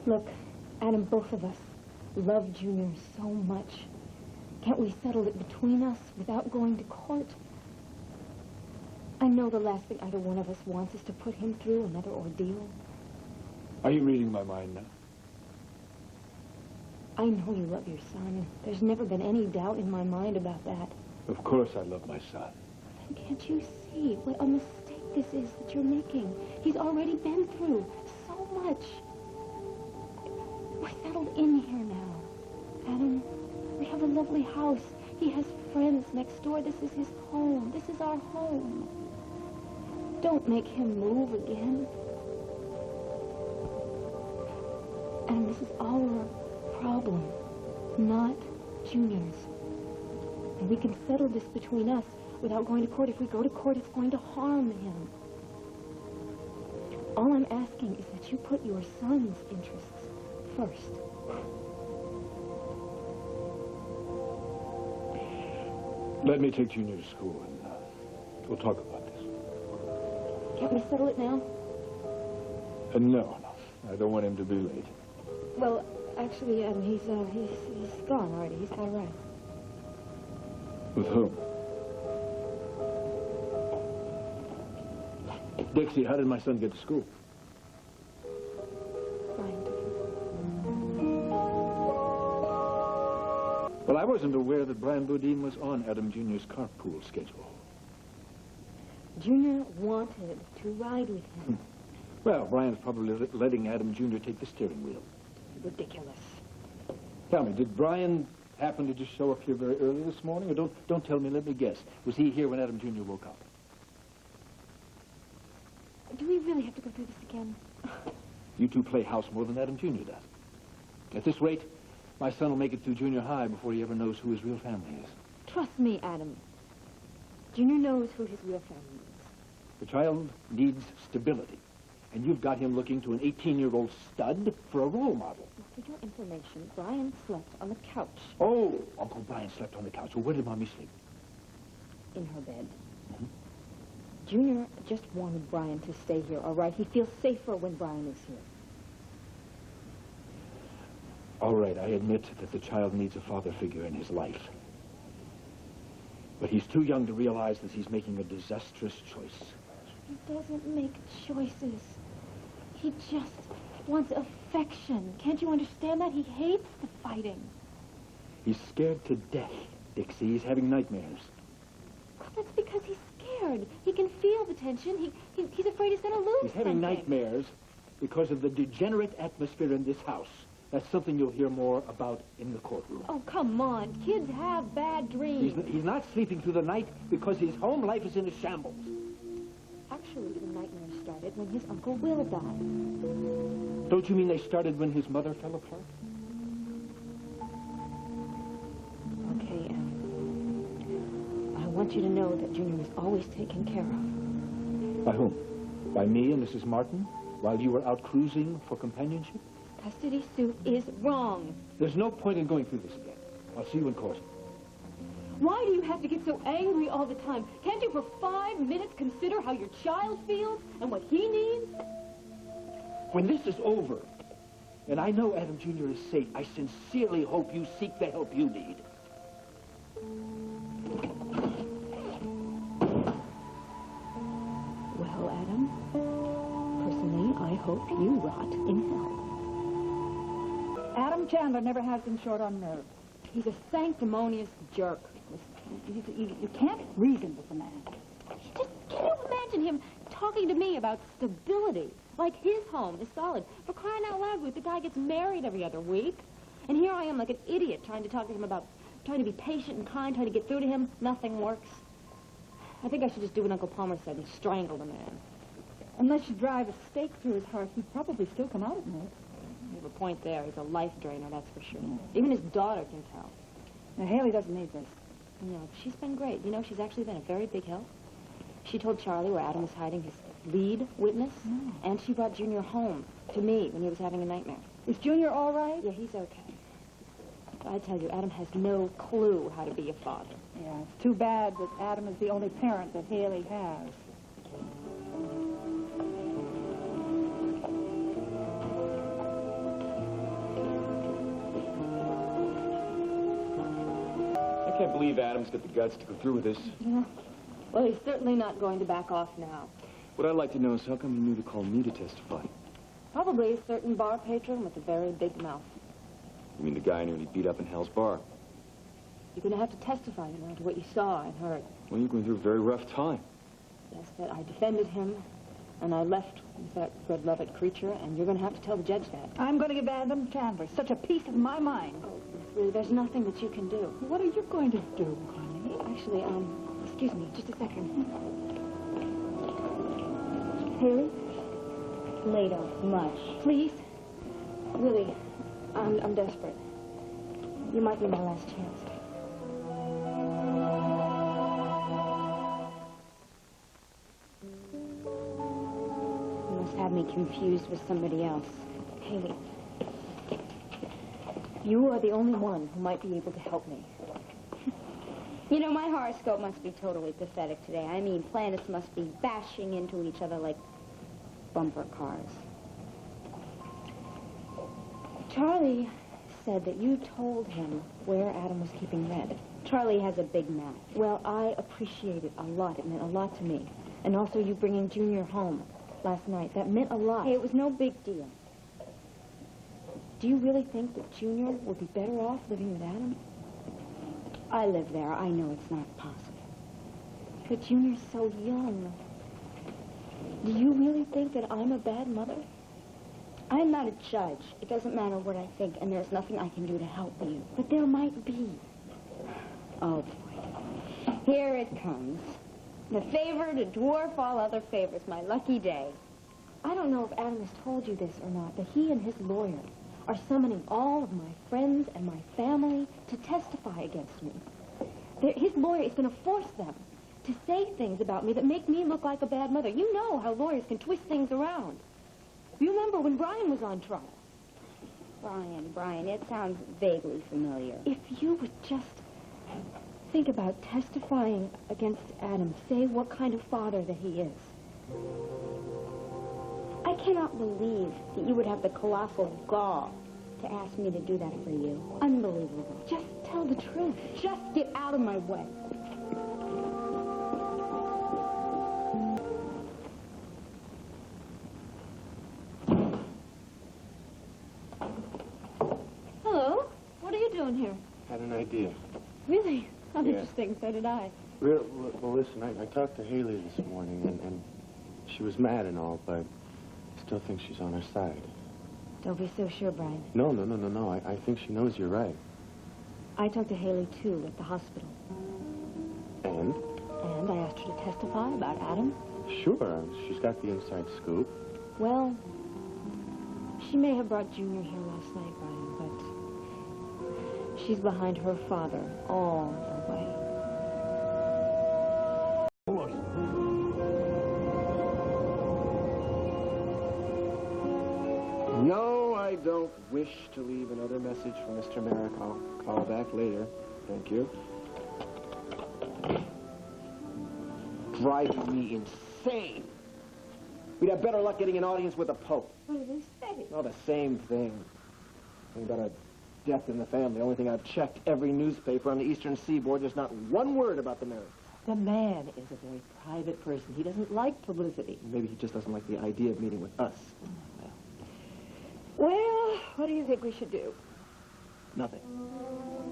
Look, Adam, both of us love Junior so much. Can't we settle it between us without going to court? I know the last thing either one of us wants is to put him through another ordeal. Are you reading my mind now? I know you love your son. There's never been any doubt in my mind about that. Of course I love my son. Then can't you see what a mistake this is that you're making? He's already been through so much. We're settled in here now. Adam, we have a lovely house. He has friends next door. This is his home. This is our home. Don't make him move again. And this is our problem, not Junior's. And we can settle this between us without going to court. If we go to court, it's going to harm him. All I'm asking is that you put your son's interests first. Let me take Junior to school and we'll talk about this. Can't we settle it now? No, I don't want him to be late. Well, actually, Adam, he's gone already. He's all right. With whom? Dixie, how did my son get to school? Brian took him. Well, I wasn't aware that Brian Boudin was on Adam Jr.'s carpool schedule. Junior wanted to ride with him. Well, Brian's probably letting Adam Jr. take the steering wheel. Ridiculous. Tell me, did Brian happen to just show up here very early this morning? Or don't tell me, let me guess. Was he here when Adam Jr. woke up? Do we really have to go through this again? You two play house more than Adam Jr. does. At this rate, my son will make it through junior high before he ever knows who his real family is. Trust me, Adam. Junior knows who his real family is. The child needs stability. And you've got him looking to an 18-year-old stud for a role model. Well, for your information, Brian slept on the couch. Oh, Uncle Brian slept on the couch. Well, where did Mommy sleep? In her bed. Mm-hmm. Junior just wanted Brian to stay here, all right? He feels safer when Brian is here. All right, I admit that the child needs a father figure in his life. But he's too young to realize that he's making a disastrous choice. He doesn't make choices. He just wants affection. Can't you understand that? He hates the fighting. He's scared to death, Dixie. He's having nightmares. Well, that's because he's scared. He can feel the tension. He's afraid he's going to lose He's having nightmares because of the degenerate atmosphere in this house. That's something you'll hear more about in the courtroom. Oh, come on. Kids have bad dreams. He's not sleeping through the night because his home life is in a shambles. Actually, the nightmares started when his Uncle Will died. Don't you mean they started when his mother fell apart? Okay, I want you to know that Junior was always taken care of. By whom? By me and Mrs. Martin? While you were out cruising for companionship? Custody suit is wrong. There's no point in going through this again. I'll see you in court. Why do you have to get so angry all the time? Can't you for 5 minutes consider how your child feels and what he needs? When this is over, and I know Adam Jr. is safe, I sincerely hope you seek the help you need. Well, Adam, personally, I hope you rot in hell. Adam Chandler never has been short on nerves. He's a sanctimonious jerk. You can't reason with the man. Just can you imagine him talking to me about stability? Like his home is solid. For crying out loud, Ruth, the guy gets married every other week. And here I am like an idiot trying to talk to him about trying to be patient and kind, trying to get through to him. Nothing works. I think I should just do what Uncle Palmer said and strangle the man. Unless you drive a stake through his heart, he'd probably still come out at night. You have a point there. He's a life drainer, that's for sure. Even his daughter can tell. Now, Haley doesn't need this. No, she's been great. You know, she's actually been a very big help. She told Charlie where Adam was hiding his lead witness, and she brought Junior home to me when he was having a nightmare. Is Junior all right? Yeah, he's okay. But I tell you, Adam has no clue how to be a father. Yeah, it's too bad that Adam is the only parent that Haley has. can't believe Adam's got the guts to go through with this. Yeah. Well, he's certainly not going to back off now. What I'd like to know is how come he knew to call me to testify? Probably a certain bar patron with a very big mouth. You mean the guy nearly beat up in Hal's bar? You're going to have to testify, you know, to what you saw and heard. Well, you're going through a very rough time. Yes, that I defended him, and I left with that good-loved creature, and you're going to have to tell the judge that. I'm going to give Adam Chandler such a piece of my mind. Oh, really, there's nothing that you can do. What are you going to do, honey? Actually, excuse me, just a second. Haley? Later, much. Please? Really, I'm desperate. You might be my last chance. You must have me confused with somebody else. Haley, you are the only one who might be able to help me. You know, my horoscope must be totally pathetic today. I mean, planets must be bashing into each other like bumper cars. Charlie said that you told him where Adam was keeping Red. Charlie has a big mouth. Well, I appreciate it a lot. It meant a lot to me. And also you bringing Junior home last night. That meant a lot. Hey, it was no big deal. Do you really think that Junior would be better off living with Adam? I live there. I know it's not possible. But Junior's so young. Do you really think that I'm a bad mother? I'm not a judge. It doesn't matter what I think, and there's nothing I can do to help you. But there might be. Oh, boy. Here it comes. The favor to dwarf all other favors. My lucky day. I don't know if Adam has told you this or not, but he and his lawyer are summoning all of my friends and my family to testify against me. His lawyer is going to force them to say things about me that make me look like a bad mother. You know how lawyers can twist things around. You remember when Brian was on trial? Brian, it sounds vaguely familiar. If you would just think about testifying against Adam, say what kind of father that he is. I cannot believe that you would have the colossal gall to ask me to do that for you. Unbelievable. Just tell the truth. Just get out of my way. Hello? What are you doing here? Had an idea. Really? How Yeah. interesting. So did I. Well, listen, I talked to Haley this morning, and she was mad and all, but I still think she's on her side. Don't be so sure, Brian. No. I think she knows you're right. I talked to Haley, too, at the hospital. And? And I asked her to testify about Adam. Sure, she's got the inside scoop. Well, she may have brought Junior here last night, Brian, but she's behind her father all the way. No, I don't wish to leave another message for Mr. Merrick. I'll call back later. Thank you. Driving me insane. We'd have better luck getting an audience with the Pope. What did they say? Oh, the same thing. Something about a death in the family. The only thing I've checked every newspaper on the Eastern Seaboard, there's not one word about the Merricks. The man is a very private person. He doesn't like publicity. Maybe he just doesn't like the idea of meeting with us. Well, what do you think we should do? Nothing.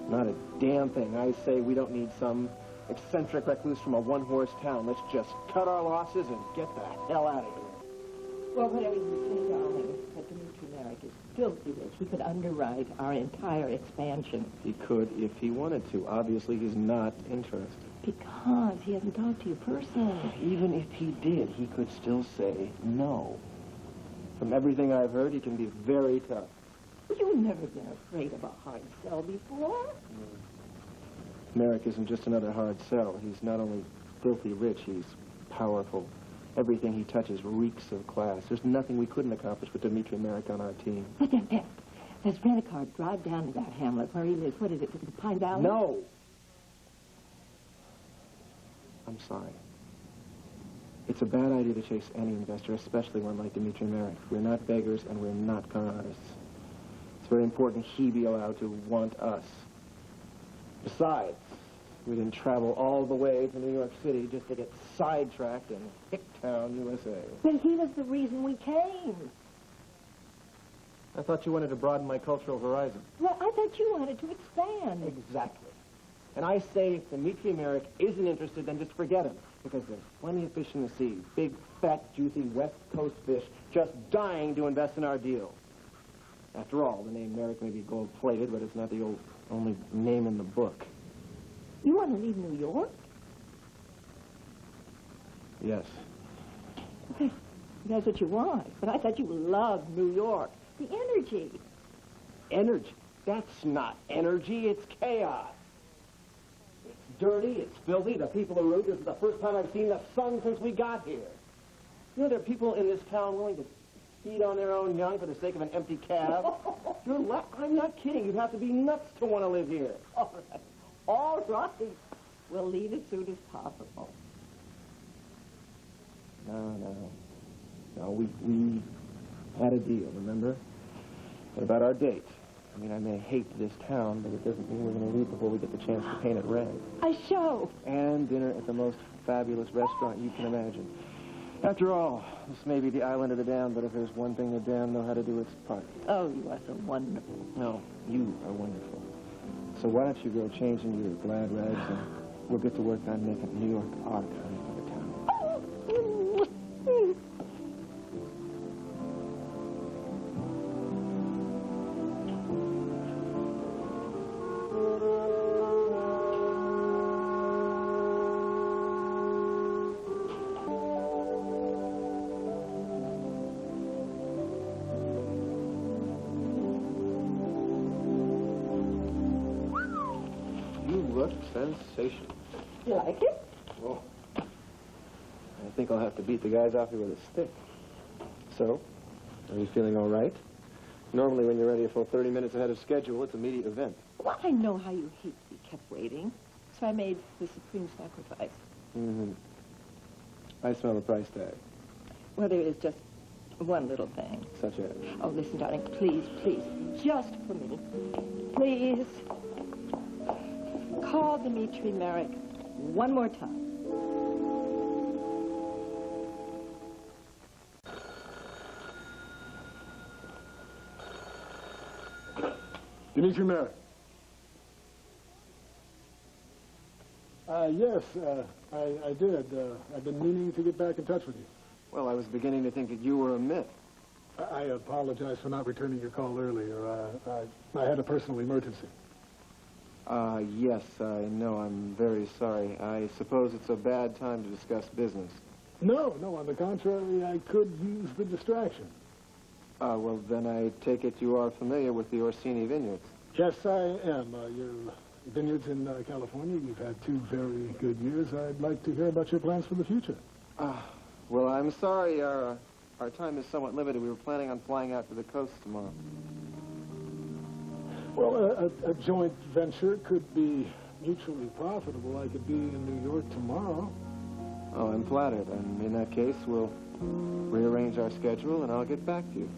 Not a damn thing. I say we don't need some eccentric recluse from a one-horse town. Let's just cut our losses and get the hell out of here. Well, whatever you say, darling, but Dimitri Merrick is filthy rich. He could underwrite our entire expansion. He could if he wanted to. Obviously, he's not interested. Because he hasn't talked to you personally. Even if he did, he could still say no. From everything I've heard, he can be very tough. You've never been afraid of a hard sell before. Merrick isn't just another hard sell. He's not only filthy rich, he's powerful. Everything he touches reeks of class. There's nothing we couldn't accomplish with Dimitri Merrick on our team. But then, Pep, let's rent a car, drive down to that hamlet where he lives. What is it, the Pine Valley? No! I'm sorry. It's a bad idea to chase any investor, especially one like Dimitri Merrick. We're not beggars and we're not con artists. It's very important he be allowed to want us. Besides, We didn't travel all the way to New York City just to get sidetracked in Hicktown, USA. But he was the reason we came. I thought you wanted to broaden my cultural horizon. Well, I thought you wanted to expand. Exactly. And I say if Dimitri Merrick isn't interested, then just forget him. Because there's plenty of fish in the sea. Big, fat, juicy West Coast fish just dying to invest in our deal. After all, the name Merrick may be gold-plated, but it's not the only name in the book. You want to leave New York? Yes. Okay, that's what you want. But I thought you loved New York. The energy. Energy? That's not energy, it's chaos. It's dirty, it's filthy, the people are rude. This is the first time I've seen the sun since we got here. You know, there are people in this town willing to feed on their own young for the sake of an empty cab. I'm not kidding. You'd have to be nuts to want to live here. All right. All right. We'll leave as soon as possible. No, we had a deal, remember? What about our date? I mean, I may hate this town, but it doesn't mean we're going to leave before we get the chance to paint it red. A show. And dinner at the most fabulous restaurant you can imagine. After all, this may be the island of the damned, but if there's one thing the damned know how to do, it's party. Oh, you are so wonderful. No, you are wonderful. So why don't you go change into your glad rags, and we'll get to work on making New York our kind of a town. Sensation. You like it? Well, I think I'll have to beat the guys off you with a stick. So, are you feeling all right? Normally, when you're ready a full 30 minutes ahead of schedule, it's an immediate event. Well, I know how you hate to be kept waiting, so I made the supreme sacrifice. Mm-hmm. I smell the price tag. Well, there is just one little thing. Such as? Oh, listen, darling, please, just for me. Please. Call Dimitri Merrick one more time. Dimitri Merrick. Yes, I did. I've been meaning to get back in touch with you. Well, I was beginning to think that you were a myth. I apologize for not returning your call earlier. I had a personal emergency. Yes, I know. I'm very sorry. I suppose it's a bad time to discuss business. No, on the contrary, I could use the distraction. Well, then I take it you are familiar with the Orsini vineyards. Yes, I am. Your vineyards in California, you've had 2 very good years. I'd like to hear about your plans for the future. Well, I'm sorry. Our time is somewhat limited. We were planning on flying out to the coast tomorrow. Well, a joint venture could be mutually profitable. I could be in New York tomorrow. Oh, I'm flattered. And in that case, we'll rearrange our schedule, and I'll get back to you.